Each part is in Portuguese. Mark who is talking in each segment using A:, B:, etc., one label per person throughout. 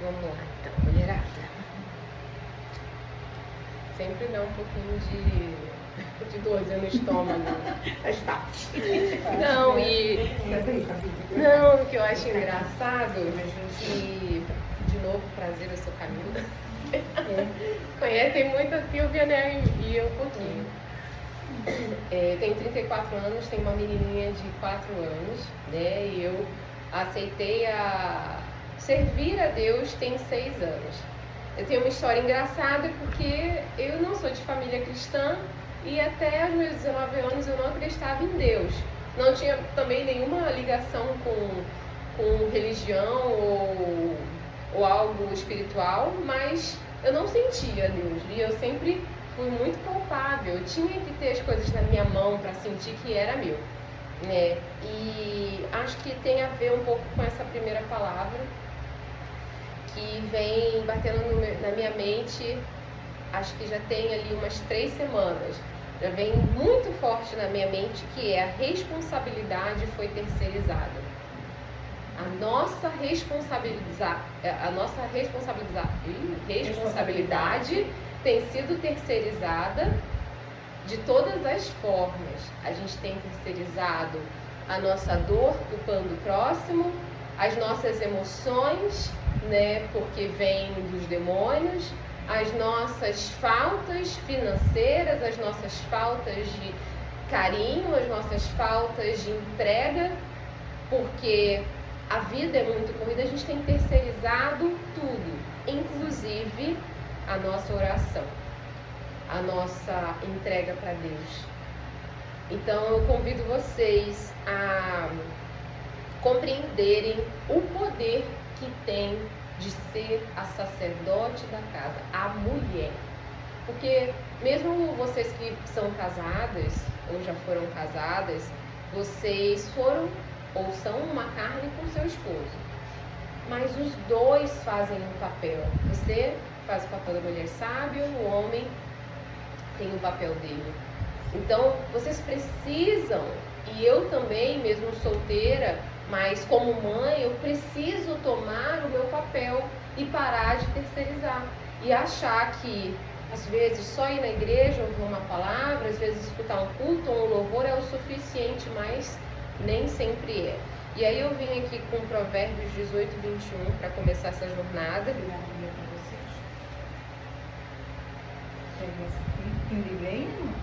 A: Vamos lá, então, mulherada. Sempre dá um pouquinho de dorzinha no estômago. Mas tá. Não, o que eu acho engraçado, que, de novo, prazer, eu sou Camila. Conhecem muito a Silvia, né? E eu um pouquinho. Tenho 34 anos, tenho uma menininha de 4 anos, né? E eu aceitei a servir a Deus tem 6 anos. Eu tenho uma história engraçada porque eu não sou de família cristã e até os meus 19 anos eu não acreditava em Deus. Não tinha também nenhuma ligação com religião ou algo espiritual, mas eu não sentia Deus e eu sempre fui muito palpável. Eu tinha que ter as coisas na minha mão para sentir que era meu, né? E acho que tem a ver um pouco com essa primeira palavra que vem batendo na minha mente, acho que já tem ali umas 3 semanas, já vem muito forte na minha mente, que é a responsabilidade foi terceirizada. A nossa responsabilidade tem sido terceirizada de todas as formas. A gente tem terceirizado a nossa dor culpando o próximo, as nossas emoções, né, porque vem dos demônios, as nossas faltas financeiras, as nossas faltas de carinho, as nossas faltas de entrega, porque a vida é muito corrida, a gente tem terceirizado tudo, inclusive a nossa oração, a nossa entrega para Deus. Então eu convido vocês a compreenderem o poder que tem de ser a sacerdote da casa, a mulher. Porque mesmo vocês que são casadas ou já foram casadas, vocês foram ou são uma carne com seu esposo. Mas os dois fazem um papel. Você faz o papel da mulher sábia, o homem tem o papel dele. Então vocês precisam, e eu também, mesmo solteira, mas como mãe, eu preciso tomar o meu papel e parar de terceirizar. E achar que, às vezes, só ir na igreja, ouvir uma palavra, às vezes escutar um culto ou um louvor é o suficiente, mas nem sempre é. E aí eu vim aqui com Provérbios 18, 21 para começar essa jornada.
B: Tem Bíblia aí, não?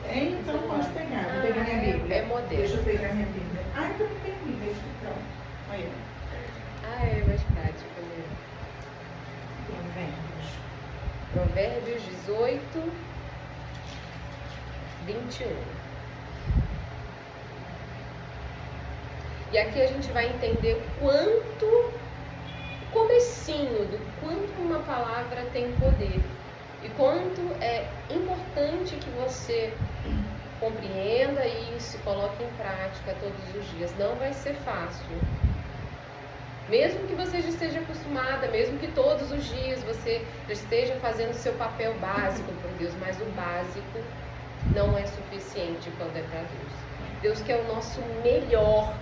B: Tem? Então pode pegar. Vou pegar minha Bíblia.
A: É moderno.
B: Deixa eu pegar minha Bíblia. Então não tem Bíblia. Então, aí.
A: É mais prático, né? Provérbios 18, 21. E aqui a gente vai entender o comecinho do quanto uma palavra tem poder. E quanto é importante que você compreenda e se coloque em prática todos os dias. Não vai ser fácil. Mesmo que você já esteja acostumada, mesmo que todos os dias você já esteja fazendo o seu papel básico por Deus, mas o básico não é suficiente quando é para Deus. Deus quer o nosso melhor.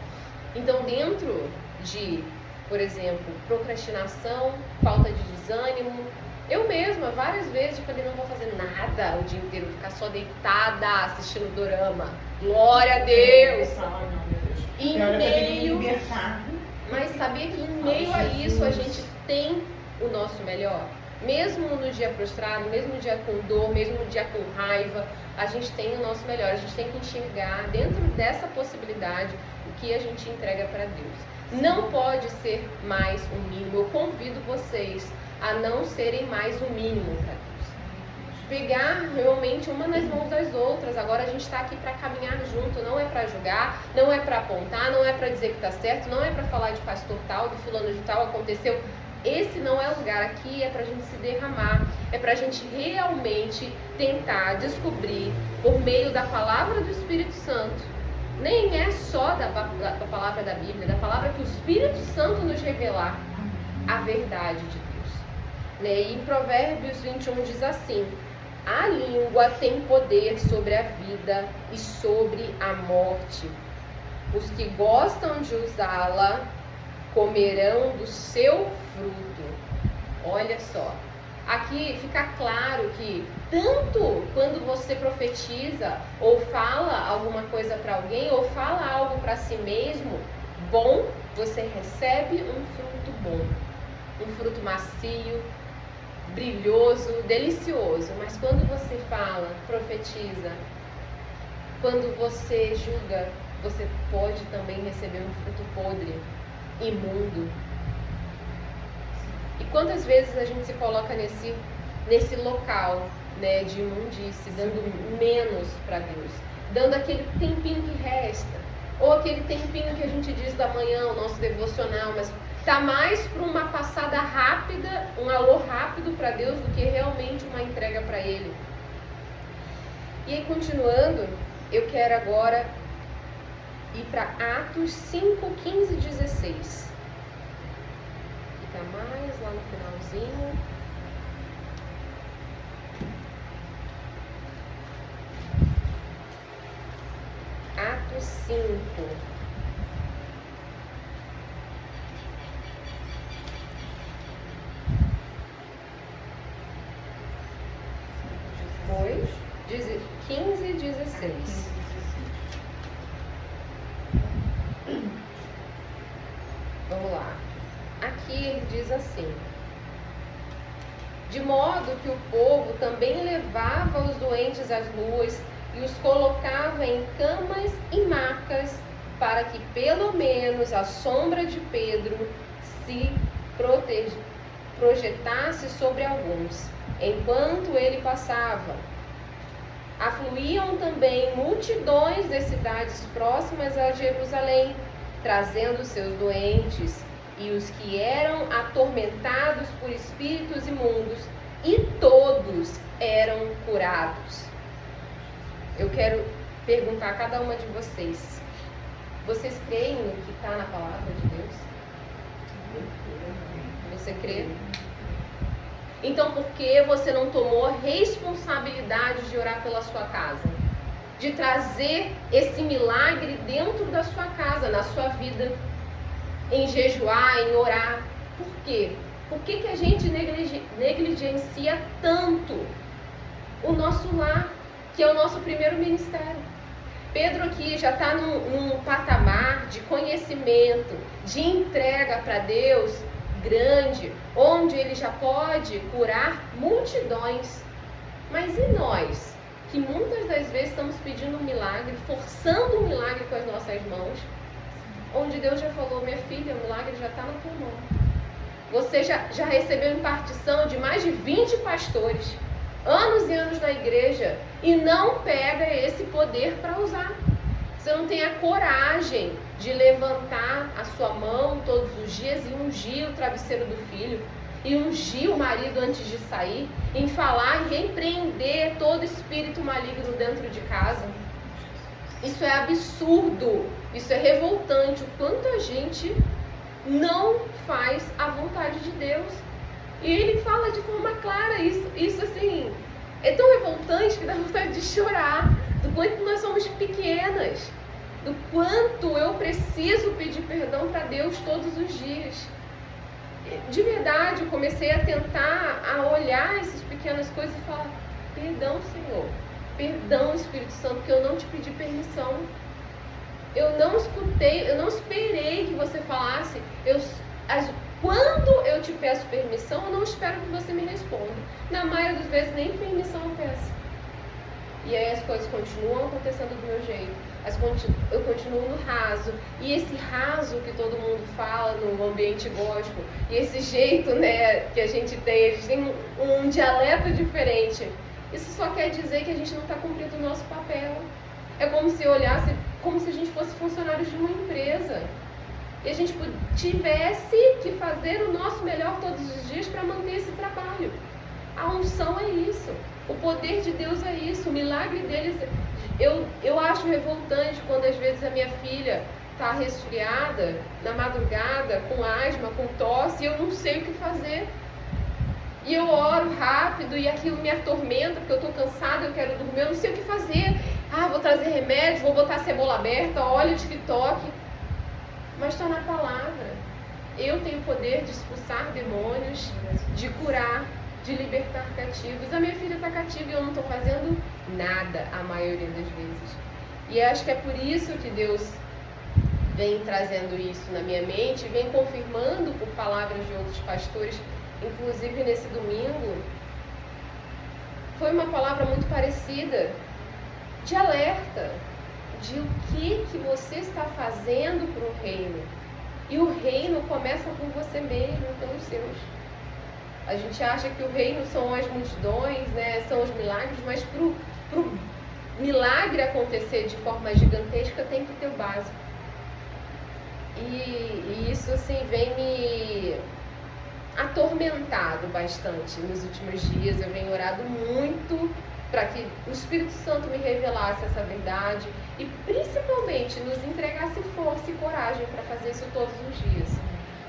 A: Então, dentro de, por exemplo, procrastinação, falta de desânimo, eu mesma, várias vezes, eu falei, não vou fazer nada o dia inteiro, vou ficar só deitada assistindo dorama. Glória a Deus! Em meio... Mas sabia que em meio a isso a gente tem o nosso melhor? Mesmo no dia prostrado, mesmo no dia com dor, mesmo no dia com raiva, a gente tem o nosso melhor. A gente tem que enxergar dentro dessa possibilidade o que a gente entrega para Deus. Não pode ser mais o mínimo. Eu convido vocês a não serem mais o mínimo para Deus. Pegar realmente uma nas mãos das outras. Agora a gente está aqui para caminhar junto, não é para julgar, não é para apontar, não é para dizer que está certo, não é para falar de pastor tal, de fulano de tal, aconteceu. Esse não é o lugar. Aqui é para a gente se derramar, é para a gente realmente tentar descobrir por meio da palavra do Espírito Santo. Nem é só da palavra da Bíblia, da palavra que o Espírito Santo nos revelar a verdade de Deus. E em Provérbios 21 diz assim: a língua tem poder sobre a vida e sobre a morte. Os que gostam de usá-la comerão do seu fruto. Olha só, aqui fica claro que tanto quando você profetiza ou fala alguma coisa para alguém ou fala algo para si mesmo bom, você recebe um fruto bom, um fruto macio, brilhoso, delicioso. Mas quando você fala, profetiza, quando você julga, você pode também receber um fruto podre, imundo. E quantas vezes a gente se coloca nesse local, né, de imundície, dando menos para Deus, dando aquele tempinho que resta, ou aquele tempinho que a gente diz da manhã, o nosso devocional, mas tá mais para uma passada rápida, um alô rápido para Deus do que realmente uma entrega para Ele. E aí, continuando, eu quero agora ir para Atos 5, 15 e 16. Fica mais lá no finalzinho. Atos 5. Foi 15 e 16. Vamos lá. Aqui ele diz assim: de modo que o povo também levava os doentes às ruas e os colocava em camas e macas, para que pelo menos a sombra de Pedro se projetasse sobre alguns, enquanto ele passava. Afluíam também multidões das cidades próximas a Jerusalém, trazendo seus doentes e os que eram atormentados por espíritos imundos, e todos eram curados. Eu quero perguntar a cada uma de vocês: vocês creem no que está na palavra de Deus? Você crê? Então por que você não tomou a responsabilidade de orar pela sua casa? De trazer esse milagre dentro da sua casa, na sua vida? Em jejuar, em orar. Por quê? Por que a gente negligencia tanto o nosso lar, que é o nosso primeiro ministério? Pedro aqui já está num patamar de conhecimento, de entrega para Deus grande, onde ele já pode curar multidões. Mas e nós, que muitas das vezes estamos pedindo um milagre, forçando um milagre com as nossas mãos, onde Deus já falou: minha filha, o milagre já está na tua mão. Você já recebeu impartição de mais de 20 pastores, anos e anos na igreja, e não pega esse poder para usar. Você não tem a coragem de levantar a sua mão todos os dias e ungir o travesseiro do filho, e ungir o marido antes de sair, em falar e repreender todo espírito maligno dentro de casa. Isso é absurdo, isso é revoltante, o quanto a gente não faz a vontade de Deus. E ele fala de forma clara isso assim, é tão revoltante que dá vontade de chorar, do quanto nós somos pequenas, do quanto eu preciso pedir perdão para Deus todos os dias. De verdade, eu comecei a tentar a olhar essas pequenas coisas e falar: perdão, Senhor, perdão, Espírito Santo, que eu não te pedi permissão. Eu não escutei, eu não esperei que você falasse. Quando eu te peço permissão, eu não espero que você me responda. Na maioria das vezes, nem permissão eu peço. E aí as coisas continuam acontecendo do meu jeito. Eu continuo no raso. E esse raso que todo mundo fala no ambiente gospel, e esse jeito, né, que a gente tem um dialeto diferente. Isso só quer dizer que a gente não está cumprindo o nosso papel. É como se olhasse, como se a gente fosse funcionários de uma empresa. E a gente tivesse que fazer o nosso melhor todos os dias para manter esse trabalho. A unção é isso. O poder de Deus é isso. O milagre deles. Eu acho revoltante quando às vezes a minha filha está resfriada na madrugada, com asma, com tosse, e eu não sei o que fazer. E eu oro rápido e aquilo me atormenta, porque eu estou cansada, eu quero dormir, eu não sei o que fazer. Vou trazer remédio, vou botar a cebola aberta, olha o TikTok. Mas está na palavra. Eu tenho poder de expulsar demônios, de curar, de libertar cativos. A minha filha está cativa e eu não estou fazendo nada a maioria das vezes. E acho que é por isso que Deus vem trazendo isso na minha mente, vem confirmando por palavras de outros pastores, inclusive nesse domingo. Foi uma palavra muito parecida, de alerta, de o que você está fazendo para o reino. E o reino começa por você mesmo, pelos seus. A gente acha que o reino são as multidões, né, são os milagres, mas para o milagre acontecer de forma gigantesca tem que ter o básico. E isso assim vem me atormentado bastante nos últimos dias. Eu venho orado muito para que o Espírito Santo me revelasse essa verdade e principalmente nos entregasse força e coragem para fazer isso todos os dias.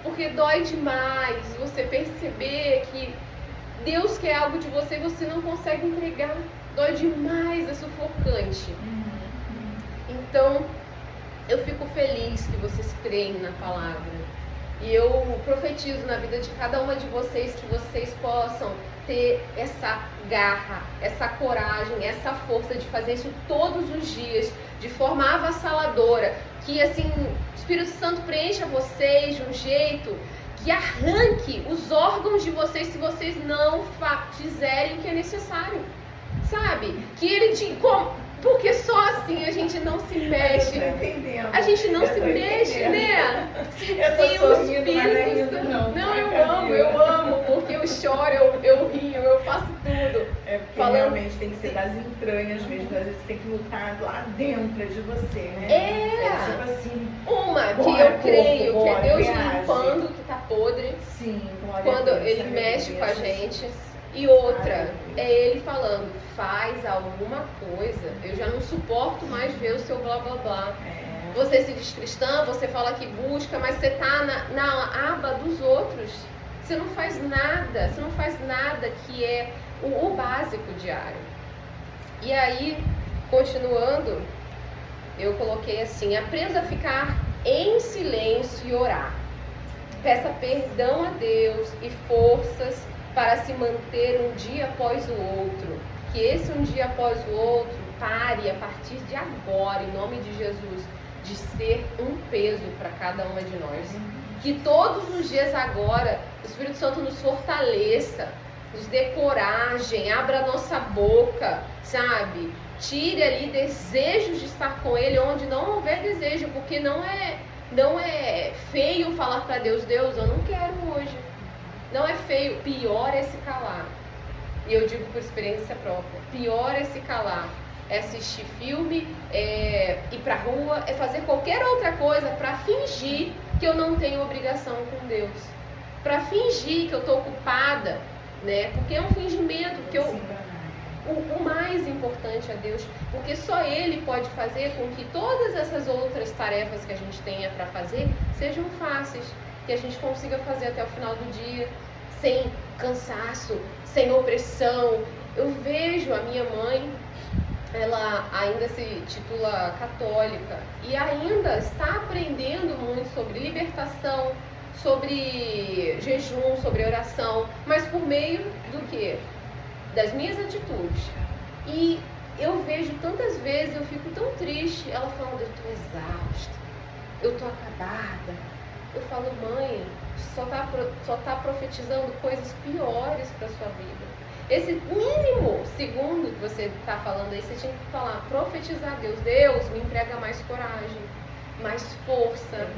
A: Porque dói demais você perceber que Deus quer algo de você e você não consegue entregar. Dói demais, é sufocante. Então, eu fico feliz que vocês creem na palavra. E eu profetizo na vida de cada uma de vocês que vocês possam ter essa garra, essa coragem, essa força de fazer isso todos os dias, de forma avassaladora. Que assim, o Espírito Santo preencha vocês de um jeito que arranque os órgãos de vocês se vocês não fizerem o que é necessário. Sabe? Que ele te... Porque só assim a gente não se mexe. A gente não se mexe, né? Sim, o Espírito Santo. Não, eu amo, porque eu choro, eu rio, eu faço tudo.
B: É porque realmente tem que ser das entranhas mesmo, às vezes tem que lutar lá dentro de você, né? É tipo assim.
A: Que eu creio que é Deus limpando o que tá podre.
B: Sim,
A: quando Ele mexe com a gente. E outra, é Ele falando, faz alguma coisa. Eu já não suporto mais ver o seu blá blá blá. Você se diz cristã, você fala que busca, mas você tá na aba dos outros. Você não faz nada que é o básico diário. E aí, continuando, eu coloquei assim, aprenda a ficar em silêncio e orar. Peça perdão a Deus e forças para se manter um dia após o outro. Que esse um dia após o outro pare a partir de agora, em nome de Jesus, de ser um peso para cada uma de nós. Que todos os dias agora o Espírito Santo nos fortaleça, nos dê coragem, abra a nossa boca, sabe? Tire ali desejos de estar com Ele onde não houver desejo, porque não é feio falar para Deus, Deus, eu não quero hoje. Não é feio, pior é se calar. E eu digo por experiência própria, pior é se calar, é assistir filme, é ir pra rua, é fazer qualquer outra coisa para fingir que eu não tenho obrigação com Deus. Para fingir que eu tô ocupada, né? Porque é um fingimento, que o mais importante é Deus, porque só Ele pode fazer com que todas essas outras tarefas que a gente tenha para fazer sejam fáceis. Que a gente consiga fazer até o final do dia, sem cansaço, sem opressão. Eu vejo a minha mãe, ela ainda se titula católica e ainda está aprendendo muito sobre libertação, sobre jejum, sobre oração, mas por meio do quê? Das minhas atitudes. E eu vejo tantas vezes, eu fico tão triste, ela falando, eu estou exausta, eu estou acabada. Eu falo, mãe, só tá profetizando coisas piores para sua vida. Esse mínimo segundo que você está falando aí, você tinha que falar, profetizar Deus. Deus, me entrega mais coragem, mais força,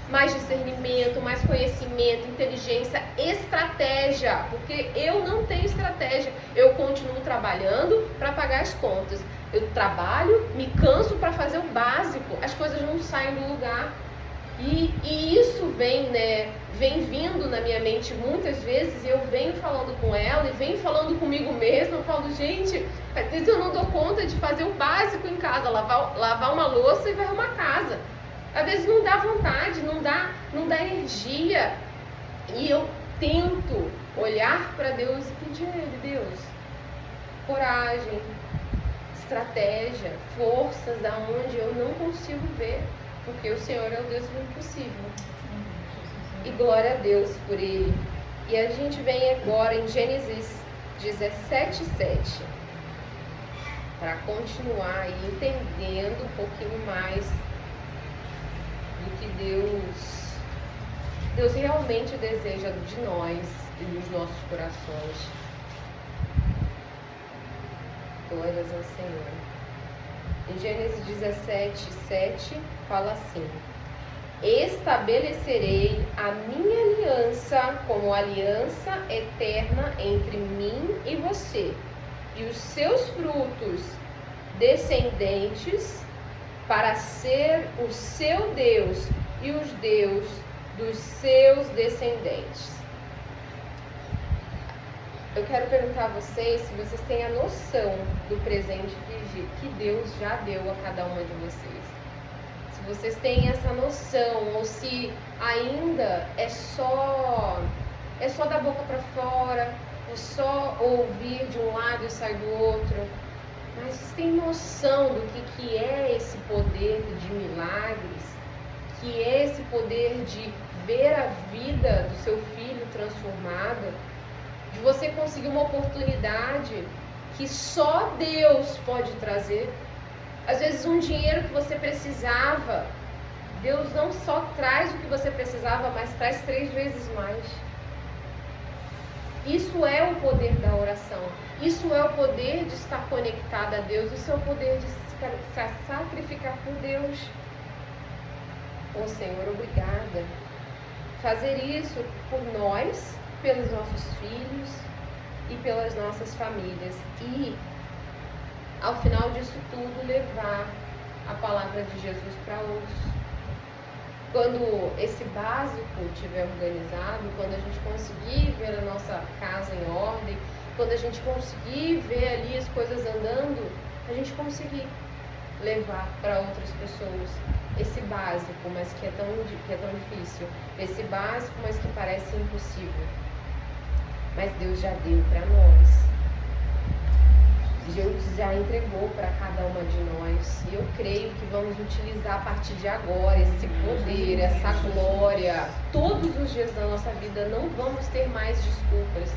A: mais discernimento, mais conhecimento, inteligência, estratégia. Porque eu não tenho estratégia. Eu continuo trabalhando para pagar as contas. Eu trabalho, me canso para fazer o básico. As coisas não saem do lugar. E isso vem vindo na minha mente muitas vezes, e eu venho falando com ela, e venho falando comigo mesma, eu falo, gente, às vezes eu não dou conta de fazer o básico em casa, lavar uma louça e varrer uma casa. Às vezes não dá vontade, não dá energia. E eu tento olhar para Deus e pedir a Ele, Deus, coragem, estratégia, forças da onde eu não consigo ver. Porque o Senhor é o Deus do impossível. E glória a Deus por ele. E a gente vem agora em Gênesis 17:7, para continuar aí entendendo um pouquinho mais do que Deus realmente deseja de nós e dos nossos corações. Glórias ao Senhor. Em Gênesis 17:7 fala assim: estabelecerei a minha aliança como aliança eterna entre mim e você, e os seus frutos descendentes, para ser o seu Deus e os Deus dos seus descendentes. Eu quero perguntar a vocês se vocês têm a noção do presente que Deus já deu a cada uma de vocês. Se vocês têm essa noção, ou se ainda é só da boca para fora, é só ouvir de um lado e sair do outro. Mas vocês têm noção do que é esse poder de milagres? Que é esse poder de ver a vida do seu filho transformada? De você conseguir uma oportunidade que só Deus pode trazer. Às vezes um dinheiro que você precisava, Deus não só traz o que você precisava, mas traz 3 vezes mais. Isso é o poder da oração. Isso é o poder de estar conectado a Deus. Isso é o poder de se sacrificar por Deus. Oh Senhor, obrigada. Fazer isso por nós, pelos nossos filhos e pelas nossas famílias. E, ao final disso tudo, levar a palavra de Jesus para outros. Quando esse básico estiver organizado, quando a gente conseguir ver a nossa casa em ordem, quando a gente conseguir ver ali as coisas andando, a gente conseguir levar para outras pessoas esse básico, mas que é tão difícil. Esse básico, mas que parece impossível. Mas Deus já deu para nós. Deus já entregou para cada uma de nós. E eu creio que vamos utilizar a partir de agora esse poder, essa glória. Todos os dias da nossa vida não vamos ter mais desculpas.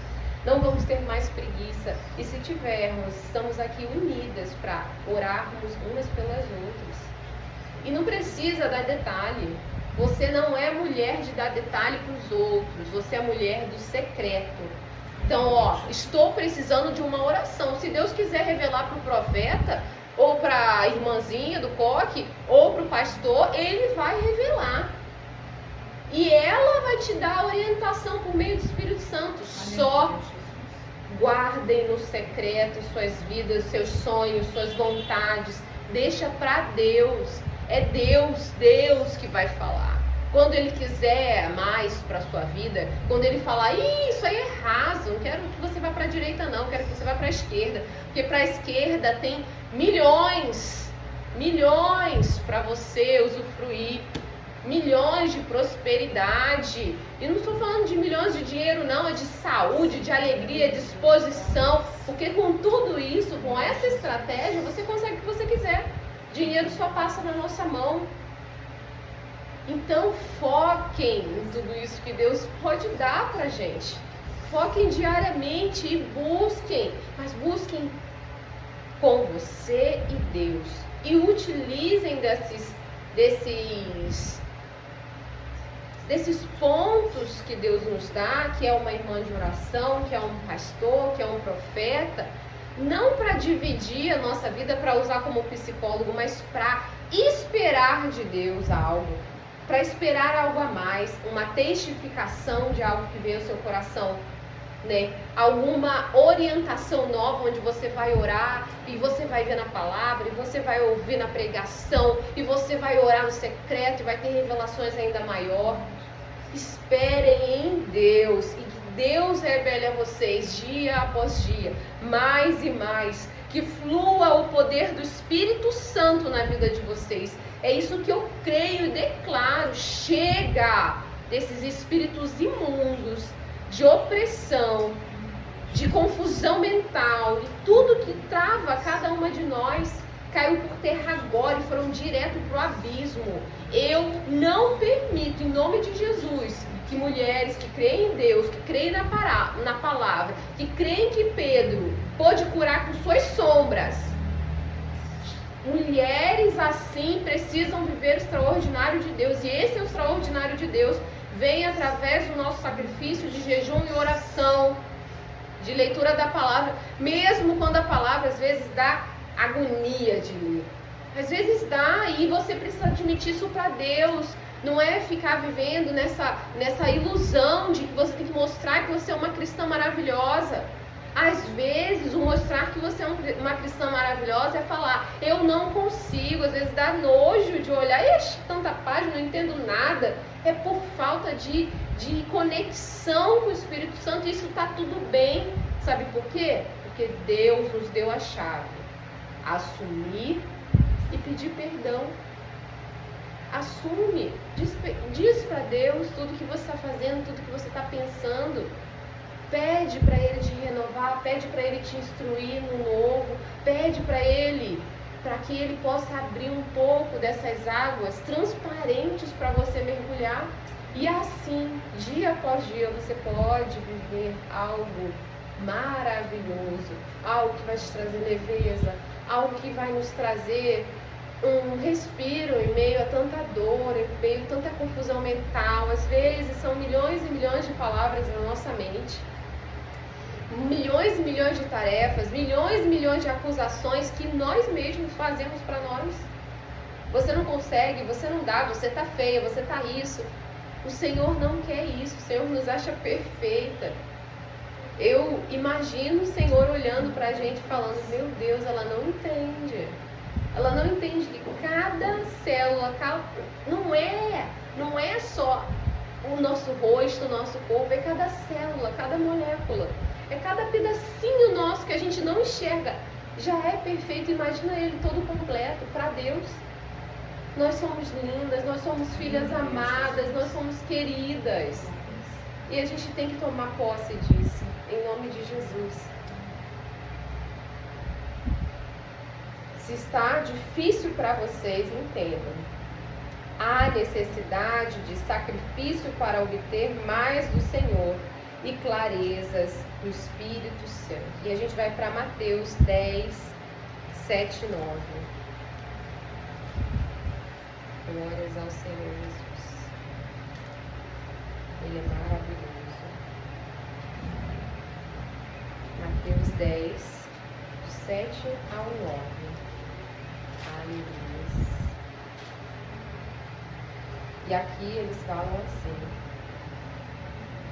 A: Não vamos ter mais preguiça. E se tivermos, estamos aqui unidas para orarmos umas pelas outras. E não precisa dar detalhe. Você não é mulher de dar detalhe para os outros. Você é mulher do secreto. Então, estou precisando de uma oração. Se Deus quiser revelar para o profeta, ou para a irmãzinha do coque, ou para o pastor, Ele vai revelar. E ela vai te dar a orientação por meio do Espírito Santo. Amém. Só guardem no secreto suas vidas, seus sonhos, suas vontades. Deixa para Deus. É Deus que vai falar. Quando Ele quiser mais para a sua vida, quando Ele falar, isso aí é raso, não quero que você vá para a direita não, quero que você vá para a esquerda, porque para a esquerda tem milhões para você usufruir, milhões de prosperidade. E não estou falando de milhões de dinheiro não, é de saúde, de alegria, disposição, porque com tudo isso, com essa estratégia, você consegue o que você quiser. Dinheiro só passa na nossa mão. Então foquem em tudo isso que Deus pode dar pra gente. Foquem diariamente e busquem, mas busquem com você e Deus. E utilizem desses pontos que Deus nos dá, que é uma irmã de oração, que é um pastor, que é um profeta, não para dividir a nossa vida, para usar como psicólogo, mas para esperar de Deus algo. Para esperar algo a mais, uma testificação de algo que veio ao seu coração, né? Alguma orientação nova onde você vai orar e você vai ver na palavra, e você vai ouvir na pregação, e você vai orar no secreto e vai ter revelações ainda maior. Esperem em Deus e que Deus revele a vocês dia após dia, mais e mais, que flua o poder do Espírito Santo na vida de vocês. É isso que eu creio e declaro. Chega desses espíritos imundos, de opressão, de confusão mental, e tudo que trava cada uma de nós. caiu por terra agora e foram direto para o abismo. Eu não permito, em nome de Jesus, que mulheres que creem em Deus, que creem na palavra, que creem que Pedro pôde curar com suas sombras, mulheres assim precisam viver o extraordinário de Deus. E esse é o extraordinário de Deus, vem através do nosso sacrifício de jejum e oração, de leitura da palavra, mesmo quando a palavra às vezes dá agonia de ler. Às vezes dá, e você precisa admitir isso para Deus. Não é ficar vivendo nessa ilusão de que você tem que mostrar que você é uma cristã maravilhosa. Às vezes, o mostrar que você é uma cristã maravilhosa é falar, eu não consigo. Às vezes dá nojo de olhar, tanta página, não entendo nada. É por falta de conexão com o Espírito Santo, e isso está tudo bem. Sabe por quê? Porque Deus nos deu a chave. Assumir e pedir perdão. Assume, diz para Deus tudo que você está fazendo, tudo que você está pensando. Pede para Ele te renovar, pede para Ele te instruir no novo, pede para Ele, para que Ele possa abrir um pouco dessas águas transparentes para você mergulhar. E assim, dia após dia, você pode viver algo maravilhoso, algo que vai te trazer leveza, algo que vai nos trazer um respiro em meio a tanta dor, em meio a tanta confusão mental. Às vezes são milhões e milhões de palavras na nossa mente, milhões e milhões de tarefas, milhões e milhões de acusações que nós mesmos fazemos para nós. Você não consegue, você não dá, você tá feia, você tá isso. O Senhor não quer isso, o Senhor nos acha perfeita. Eu imagino o Senhor olhando pra gente falando, meu Deus, ela não entende. Ela não entende que cada célula, não é só o nosso rosto, o nosso corpo, é cada célula, cada molécula. É cada pedacinho nosso que a gente não enxerga. Já é perfeito, imagina ele todo completo para Deus. Nós somos lindas, nós somos filhas amadas, nós somos queridas. E a gente tem que tomar posse disso, em nome de Jesus. Se está difícil para vocês, entendam. Há necessidade de sacrifício para obter mais do Senhor e clarezas do Espírito Santo. E a gente vai para Mateus 10, 7 e 9. Glórias ao Senhor Jesus. Ele é maravilhoso. Mateus 10, 7 ao 9. Aleluia. E aqui eles falam assim: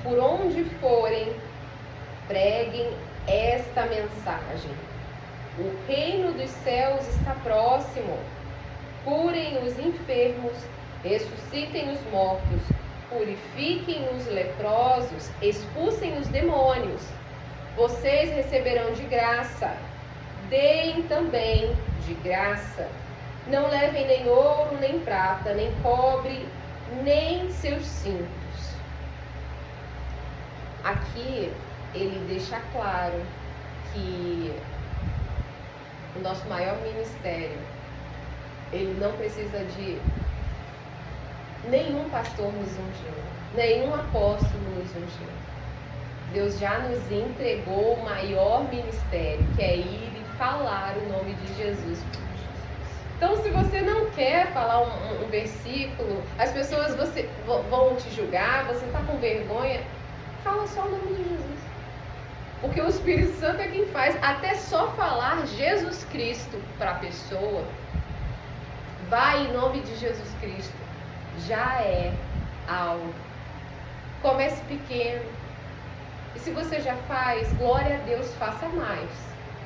A: por onde forem, preguem esta mensagem: o reino dos céus está próximo. Curem os enfermos, ressuscitem os mortos, purifiquem os leprosos, expulsem os demônios. Vocês receberão de graça, deem também de graça. Não levem nem ouro, nem prata, nem cobre, nem seus cintos. Aqui ele deixa claro que o nosso maior ministério, ele não precisa de nenhum pastor nos ungindo, nenhum apóstolo nos ungindo. Deus já nos entregou o maior ministério, que é ir e falar o nome de Jesus. Então, se você não quer falar um versículo, as pessoas vão te julgar, você está com vergonha, fala só o nome de Jesus. Porque o Espírito Santo é quem faz. Até só falar Jesus Cristo para a pessoa, vai em nome de Jesus Cristo, já é algo. Comece pequeno. E se você já faz, glória a Deus, faça mais.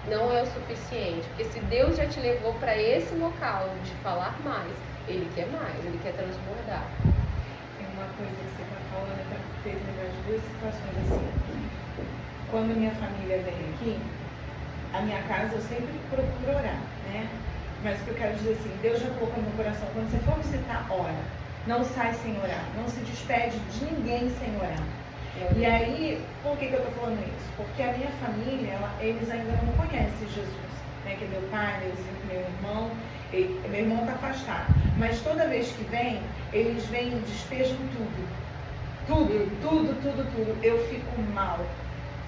A: Não é o suficiente, porque se Deus já te levou para esse local de falar mais, Ele quer mais, Ele quer transbordar.
B: Tem uma coisa que você está falando, que fez lembrar de duas situações assim. Quando minha família vem aqui, a minha casa eu sempre procuro orar, né? Mas o que eu quero dizer assim, Deus já colocou no meu coração, quando você for visitar, ora. Não sai sem orar, não se despede de ninguém sem orar. E aí, por que eu estou falando isso? Porque a minha família, eles ainda não conhecem Jesus. né, que é meu pai, meu irmão. Meu irmão está afastado. Mas toda vez que vem, eles vêm e despejam tudo. Tudo. Eu fico mal,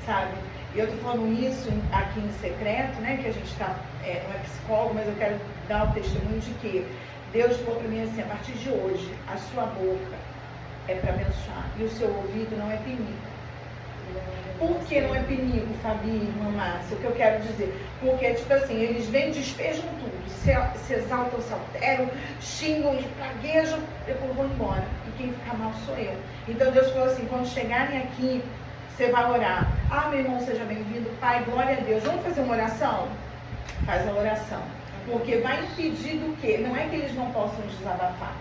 B: sabe? E eu tô falando isso aqui em secreto, né? Que a gente tá, não é psicólogo, mas eu quero dar o testemunho de que Deus falou para mim assim: a partir de hoje, a sua boca é para abençoar e o seu ouvido não é pinico. Por que não é pinico, Fabi, irmã Márcia? O que eu quero dizer? Porque, tipo assim, eles vêm, despejam tudo, se exaltam, se alteram, xingam, praguejam, depois vão embora. E quem fica mal sou eu. Então Deus falou assim: quando chegarem aqui, você vai orar. Ah, meu irmão, seja bem-vindo. Pai, glória a Deus. Vamos fazer uma oração? Faz a oração. Porque vai impedir do quê? Não é que eles não possam desabafar,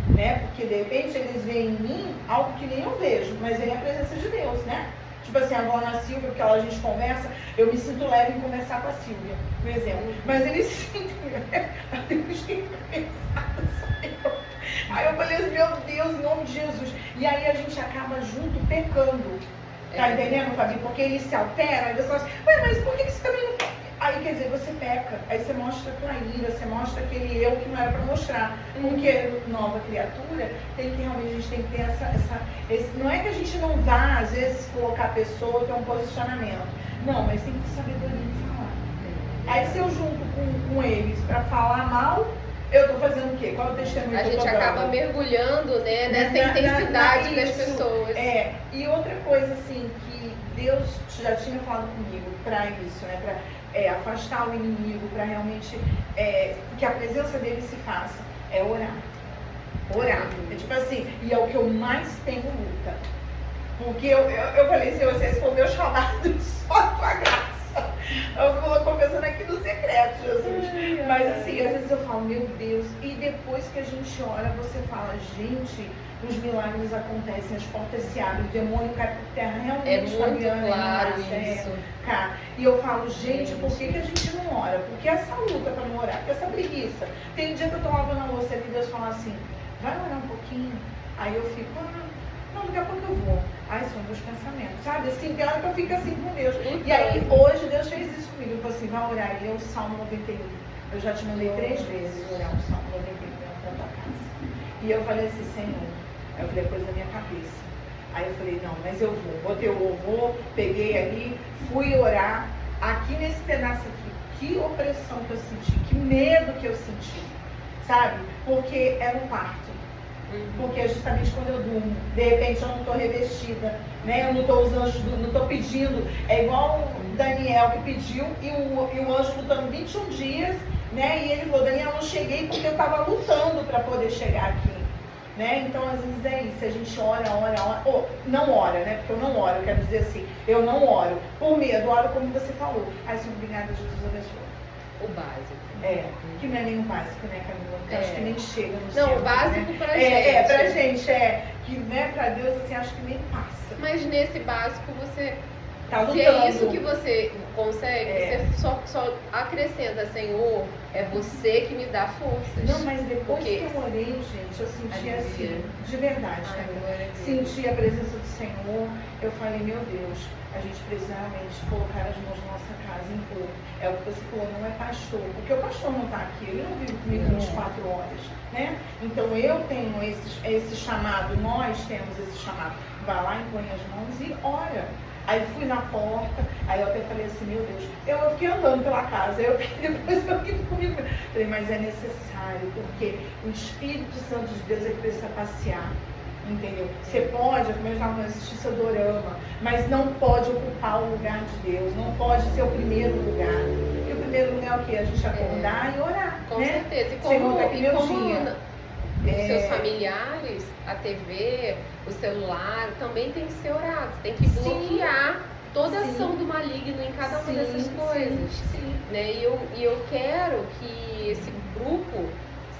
B: né? Porque de repente eles veem em mim algo que nem eu vejo, mas é a presença de Deus, né? Tipo assim, agora na Silvia, porque a gente conversa, eu me sinto leve em conversar com a Silvia, por exemplo. Mas eles se sentem leve, até que fica pensado, sou eu. Aí eu falei assim: meu Deus, em nome de Jesus. E aí a gente acaba junto pecando. Tá entendendo, Fabi? Porque eles se alteram, eles falam assim: ué, mas por que você também não... Aí quer dizer, você peca, aí você mostra a tua ira, você mostra aquele eu que não era para mostrar. Porque nova criatura tem que realmente, a gente tem que ter não é que a gente não vá, às vezes, colocar a pessoa, ter um posicionamento. Não, mas tem que ter sabedoria de falar. Aí se eu junto com eles para falar mal, eu tô fazendo o quê? Qual é o testemunho que eu tô dando?
A: A gente acaba mergulhando, né, nessa intensidade das pessoas.
B: E outra coisa, assim, que Deus já tinha falado comigo para isso, né, para afastar o inimigo, para realmente que a presença dele se faça, é orar. Orar. É tipo assim, e é o que eu mais tenho luta. Porque eu falei: Senhor, esse foi o meu chamado, só a tua graça. Eu vou confessando aqui no secreto, Jesus. Mas assim, às vezes eu falo: meu Deus. E depois que a gente ora, você fala: gente, os milagres acontecem, as portas se abrem, o demônio cai por terra. Realmente,
A: é muito
B: Fabiana,
A: claro isso.
B: E eu falo: gente, por que a gente não ora? Porque essa luta para não orar, porque essa preguiça. Tem um dia que eu tô lavando a louça e Deus fala assim: vai orar um pouquinho. Aí eu fico: não, daqui a pouco eu vou. Ai, são meus pensamentos, sabe? Assim, tem hora que eu fico assim com Deus. E aí, hoje, Deus fez isso comigo. Ele falou assim: vai orar. E eu, Salmo 91. Eu já te mandei 3 vezes orar o Salmo 91 na tua casa. E eu falei assim: Senhor. Aí eu falei: coisa da minha cabeça. Aí eu falei: não, mas eu vou. Botei o louvor, peguei ali, fui orar. Aqui nesse pedaço aqui, que opressão que eu senti, que medo que eu senti, sabe? Porque era um parto. Porque é justamente quando eu durmo, de repente eu não estou revestida, né? Eu não estou os anjos, não estou pedindo. É igual o Daniel que pediu e o anjo lutando 21 dias, né? E ele falou: Daniel, eu não cheguei porque eu estava lutando para poder chegar aqui, né? Então às vezes é isso, a gente ora, ou não ora, né? Porque eu não oro, eu quero dizer assim, eu não oro por medo, oro como você falou. Ai, Senhor, obrigada, Jesus abençoe.
A: O básico.
B: Que não é nem o básico, né, Camila? Que acho que nem chega no
A: céu. Não, o básico, né? Pra gente.
B: Pra gente, que, né, pra Deus, assim, acho que nem passa.
A: Mas nesse básico você...
B: Tá lutando.
A: Se é isso que você consegue, você só acrescenta: Senhor, é você que me dá forças.
B: Não, mas depois que eu orei, gente, eu senti assim, de verdade, senti a presença do Senhor. Eu falei: meu Deus, a gente precisa realmente colocar as mãos na nossa casa em pôr. É o que você falou, não é pastor, porque o pastor não está aqui, ele não vive comigo 24 horas, né? Então eu tenho esse chamado, nós temos esse chamado. Vai lá, impõe as mãos e ora. Aí fui na porta, aí eu até falei assim: meu Deus, eu fiquei andando pela casa, depois eu indo comigo. Falei: mas é necessário, porque o Espírito Santo de Deus é que precisa passear. Entendeu? Você pode, como eu já falei, assistir seu dorama, mas não pode ocupar o lugar de Deus, não pode ser o primeiro lugar. E o primeiro lugar é o quê? A gente acordar e orar.
A: Com
B: né?
A: certeza. E como os seus familiares, a TV, o celular, também tem que ser orado. Você tem que bloquear toda a ação do maligno em cada uma dessas coisas. Né? E eu quero que esse grupo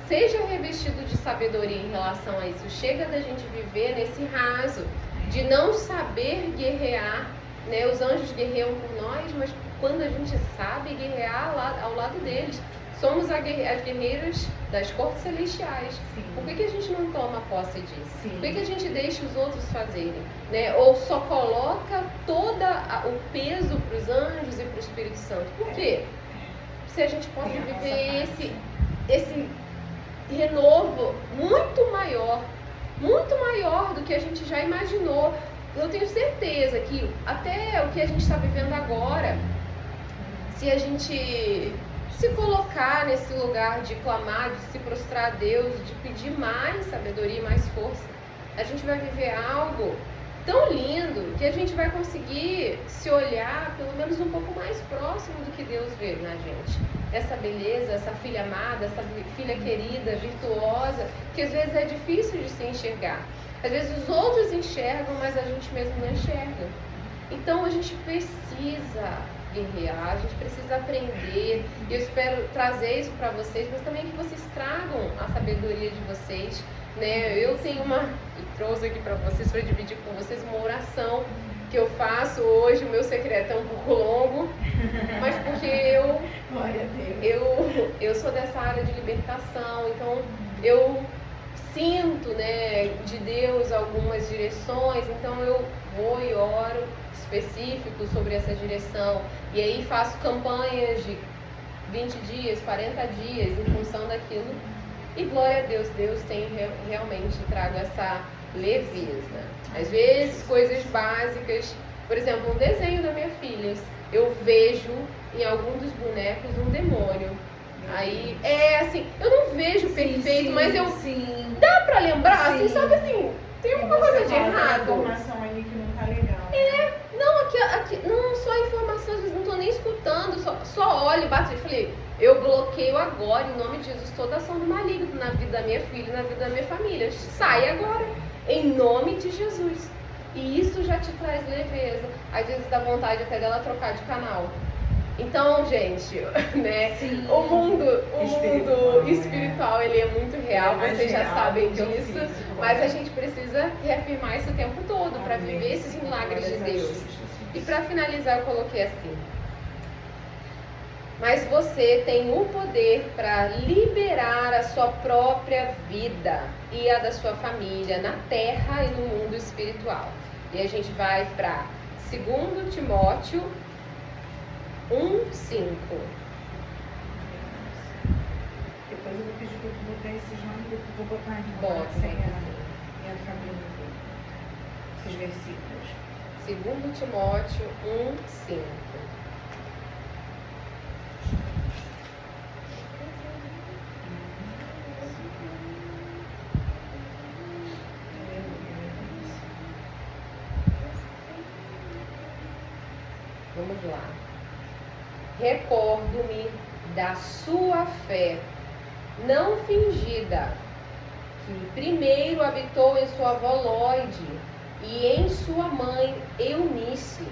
A: seja revestido de sabedoria em relação a isso. Chega da gente viver nesse raso, de não saber guerrear, né? Os anjos guerreiam por nós, mas quando a gente sabe guerrear ao lado deles, somos as guerreiras das cortes celestiais. Por que a gente não toma posse disso? Por que a gente deixa os outros fazerem? Né? Ou só coloca todo o peso para os anjos e para o Espírito Santo? Por quê? se a gente pode viver esse renovo muito maior do que a gente já imaginou. Eu tenho certeza que até o que a gente está vivendo agora, se a gente se colocar nesse lugar de clamar, de se prostrar a Deus, de pedir mais sabedoria e mais força, a gente vai viver algo tão lindo que a gente vai conseguir se olhar pelo menos um pouco mais próximo do que Deus vê na gente. Essa beleza, essa filha amada, essa filha querida, virtuosa, que às vezes é difícil de se enxergar. Às vezes os outros enxergam, mas a gente mesmo não enxerga. Então a gente precisa guerrear, a gente precisa aprender. E eu espero trazer isso para vocês, mas também que vocês tragam a sabedoria de vocês, né? Eu tenho trouxe aqui para vocês, para dividir com vocês uma oração que eu faço hoje. O meu secreto é um pouco longo, mas porque eu sou dessa área de libertação, então eu sinto, né, de Deus algumas direções, então eu vou e oro específico sobre essa direção, e aí faço campanhas de 20 dias, 40 dias em função daquilo, e glória a Deus, Deus tem realmente trago essa leveza. Às vezes coisas básicas, por exemplo, um desenho da minha filha, eu vejo em algum dos bonecos um demônio. Aí, assim, eu não vejo perfeito, mas eu... Dá pra lembrar? Assim, sabe assim, tem uma coisa de errado.
B: Informação ali que não tá legal.
A: Não, aqui, não, só informação, às vezes não tô nem escutando, só olho e bato e falei, eu bloqueio agora, em nome de Jesus, toda ação do maligno na vida da minha filha e na vida da minha família. Sai agora, em nome de Jesus. E isso já te traz leveza. Às vezes dá vontade até dela trocar de canal. Então, gente, né?
B: Sim.
A: O mundo espiritual, ele é muito real, vocês já sabem disso, mas a gente precisa reafirmar isso o tempo todo para viver esses milagres de Deus. E para finalizar, eu coloquei assim: mas você tem o poder para liberar a sua própria vida e a da sua família na terra e no mundo espiritual. E a gente vai para 2 Timóteo 1:5.
B: Depois eu vou pedir para tu botar esses nomes, eu vou botar aqui.
A: Bota,
B: sem a família. Esses versículos.
A: 2 Timóteo 1:5. Vamos lá. Recordo-me da sua fé, não fingida, que primeiro habitou em sua avó Lóide e em sua mãe Eunice,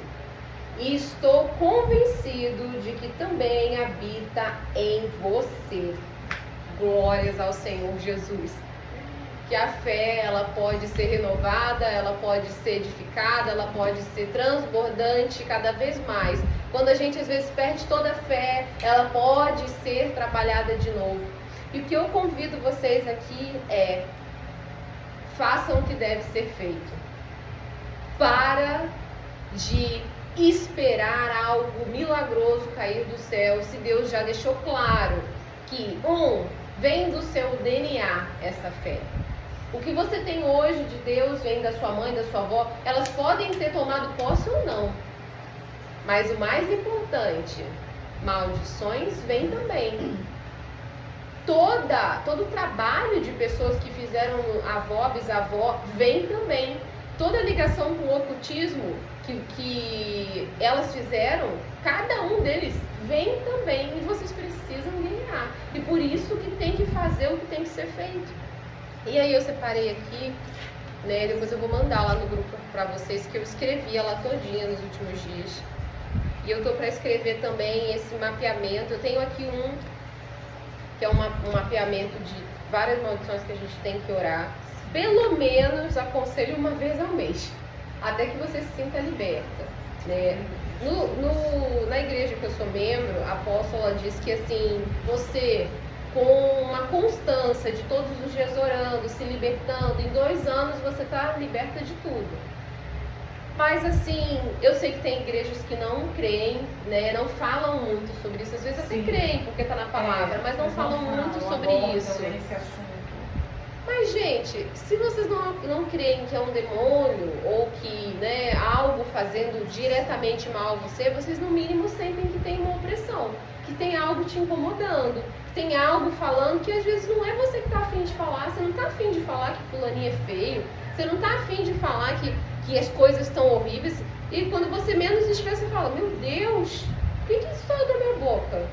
A: e estou convencido de que também habita em você. Glórias ao Senhor Jesus. Que a fé, ela pode ser renovada, ela pode ser edificada, ela pode ser transbordante cada vez mais. Quando a gente às vezes perde toda a fé, ela pode ser trabalhada de novo. E o que eu convido vocês aqui é: façam o que deve ser feito. Para de esperar algo milagroso cair do céu, se Deus já deixou claro que, vem do seu DNA essa fé. O que você tem hoje de Deus vem da sua mãe, da sua avó. Elas podem ter tomado posse ou não. Mas o mais importante, maldições vêm também. Todo o trabalho de pessoas que fizeram avó, bisavó, vem também. Toda ligação com o ocultismo que elas fizeram, cada um deles vem também. E vocês precisam ganhar. E por isso que tem que fazer o que tem que ser feito. E aí eu separei aqui, né, depois eu vou mandar lá no grupo para vocês, que eu escrevi ela todinha nos últimos dias. E eu tô para escrever também esse mapeamento. Eu tenho aqui que é um mapeamento de várias maldições que a gente tem que orar. Pelo menos aconselho uma vez ao mês, até que você se sinta liberta, né? Na igreja que eu sou membro, a apóstola diz que assim, você com uma constância de todos os dias orando, se libertando, em 2 anos você está liberta de tudo. Mas assim, eu sei que tem igrejas que não creem, né? Não falam muito sobre isso. Às vezes até creem porque está na palavra, mas não falam muito sobre isso.
B: Esse assunto.
A: Mas, gente, se vocês não creem que é um demônio ou que, né, algo fazendo diretamente mal a você, vocês no mínimo sentem que tem uma opressão, que tem algo te incomodando, que tem algo falando que às vezes não é você que está afim de falar, você não está afim de falar que fulaninho é feio, você não está afim de falar que as coisas estão horríveis, e quando você menos espera, você fala, meu Deus, por que isso saiu da minha boca?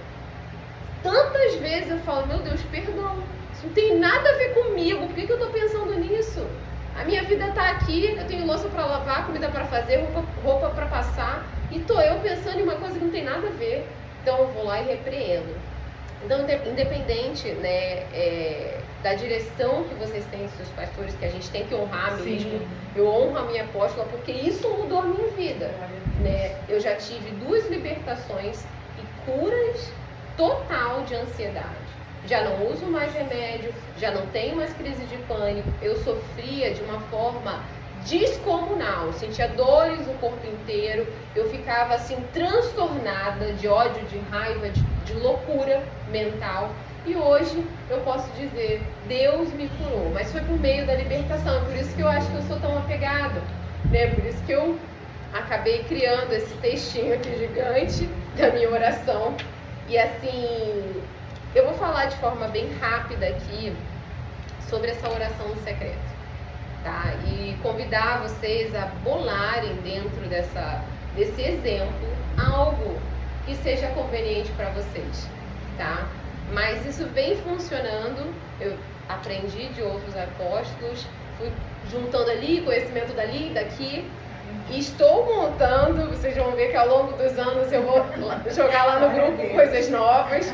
A: Tantas vezes eu falo, meu Deus, perdão. Isso não tem nada a ver comigo. Por que eu estou pensando nisso? A minha vida está aqui, eu tenho louça para lavar, comida para fazer, roupa para passar. E estou eu pensando em uma coisa que não tem nada a ver. Então eu vou lá e repreendo. Então, independente, né, da direção que vocês têm dos seus pastores, que a gente tem que honrar mesmo. Eu honro a minha apóstola porque isso mudou a minha vida. Né? Eu já tive 2 libertações e curas total de ansiedade. Já não uso mais remédio, já não tenho mais crise de pânico. Eu sofria de uma forma descomunal, sentia dores no corpo inteiro, eu ficava assim transtornada de ódio, de raiva, de loucura mental. E hoje eu posso dizer, Deus me curou, mas foi por meio da libertação. Por isso que eu acho que eu sou tão apegada, né? Por isso que eu acabei criando esse textinho aqui gigante da minha oração. E assim, eu vou falar de forma bem rápida aqui sobre essa oração no secreto, tá? E convidar vocês a bolarem dentro desse exemplo algo que seja conveniente para vocês, tá? Mas isso vem funcionando, eu aprendi de outros apóstolos, fui juntando ali, conhecimento dali, daqui, e estou montando, vocês vão ver que ao longo dos anos eu vou jogar lá no grupo coisas novas,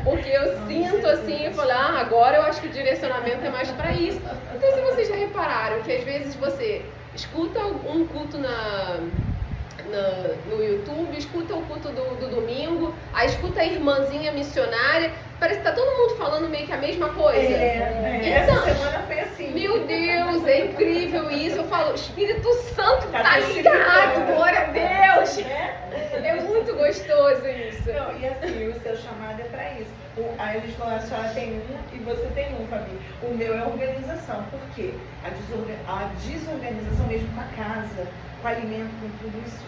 A: porque eu sinto assim, eu falo, agora eu acho que o direcionamento é mais para isso. Não sei se vocês já repararam que às vezes você escuta um culto no YouTube, escuta o culto do domingo, aí escuta a irmãzinha missionária, parece que tá todo mundo falando meio que a mesma coisa.
B: Então, essa semana foi assim.
A: Meu Deus, é incrível isso. Eu falo, Espírito Santo tá ligado, glória a Deus. É muito gostoso isso.
B: Não, e assim, o seu chamado é para isso. Aí eles falam, a senhora tem um e você tem um, Fabi. O meu é organização. Por quê? A desorganização mesmo com a casa, com o alimento, com tudo isso,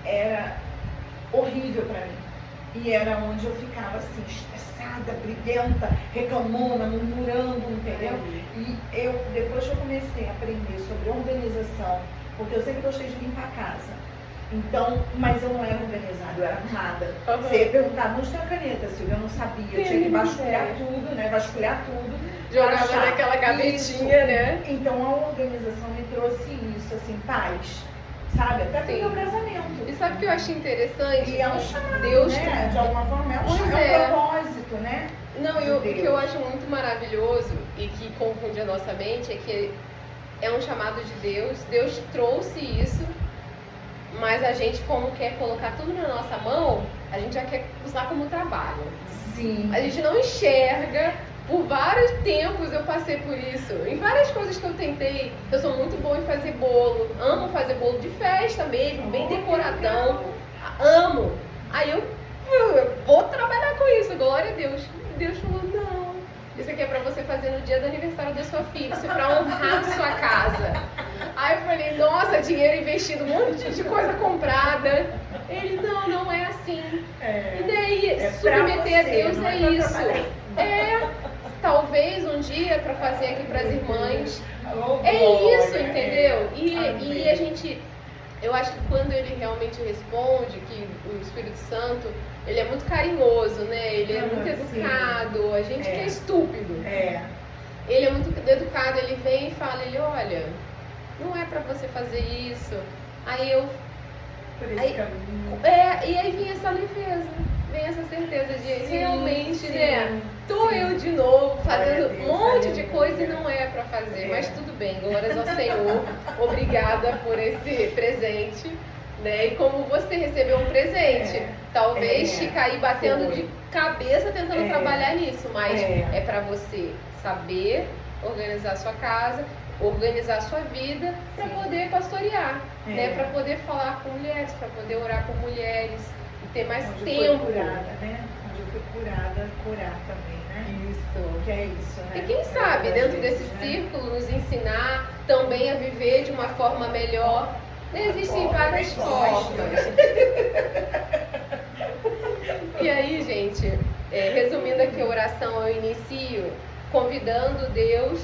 B: era horrível para mim. E era onde eu ficava assim, estressada, briguenta, reclamona, murmurando, entendeu? E depois que eu comecei a aprender sobre organização, porque eu sempre gostei de limpar a casa. Então, mas eu não era organizada, eu era arrumada. Você perguntava, onde tem a caneta, Silvia? Eu não sabia, eu tinha que vasculhar tudo, né? Vasculhar tudo.
A: Jogava naquela gavetinha, né?
B: Então a organização me trouxe isso, assim, paz. Sabe? Até pro meu casamento.
A: E sabe o que eu achei interessante?
B: E é um chamado,
A: Deus,
B: né? De alguma forma é um propósito, né?
A: Não, e o que eu acho muito maravilhoso e que confunde a nossa mente é que é um chamado de Deus. Deus trouxe isso, mas a gente, como quer colocar tudo na nossa mão, a gente já quer usar como trabalho.
B: Sim.
A: A gente não enxerga. Por vários tempos eu passei por isso. Em várias coisas que eu tentei. Eu sou muito boa em fazer bolo. Amo fazer bolo de festa mesmo, bem decoradão. Amo. Aí eu vou trabalhar com isso, glória a Deus. Deus falou, não. Isso aqui é pra você fazer no dia do aniversário da sua filha. Isso é pra honrar sua casa. Aí eu falei, nossa, dinheiro investido, um monte de coisa comprada. Ele, não é assim. E daí, submeter a Deus é isso. Talvez um dia para fazer aqui para as irmãs. É isso, entendeu? E a gente, eu acho que quando ele realmente responde, que o Espírito Santo, ele é muito carinhoso, né? Ele é muito educado, a gente que é estúpido. Ele é muito educado, ele vem e fala, olha, não é para você fazer isso. Aí eu... e aí vem essa leveza, vem essa certeza de realmente, né? Tô eu de novo fazendo um monte de coisa e não é pra fazer, mas tudo bem, glórias ao Senhor, obrigada por esse presente, né? E como você recebeu um presente, talvez ficar aí batendo de cabeça tentando trabalhar nisso, mas é pra você saber organizar a sua casa. organizar a sua vida para poder pastorear, né? Para poder falar com mulheres, para poder orar com mulheres e ter mais tempo.
B: Foi curada, né? Onde eu fui curada, curar também, né?
A: Isso.
B: Que é isso, né?
A: E quem sabe, dentro desse círculo, nos ensinar também a viver de uma forma melhor. Existem várias formas. E aí, gente, resumindo aqui a oração, eu inicio convidando Deus,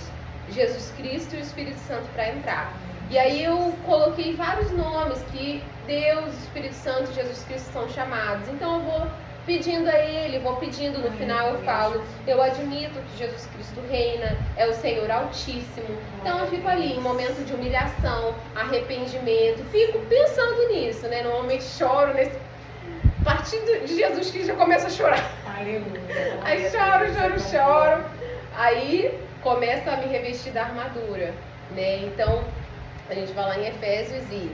A: Jesus Cristo e o Espírito Santo para entrar. E aí eu coloquei vários nomes que Deus, Espírito Santo e Jesus Cristo são chamados. Então eu vou pedindo a Ele, vou pedindo, no final eu falo, eu admito que Jesus Cristo reina, é o Senhor Altíssimo. Então eu fico ali em momento de humilhação, arrependimento, fico pensando nisso, né? Normalmente choro nesse... A partir de Jesus Cristo eu começo a chorar.
B: Aleluia.
A: Aí choro. Aí começo a me revestir da armadura, né? Então a gente vai lá em Efésios e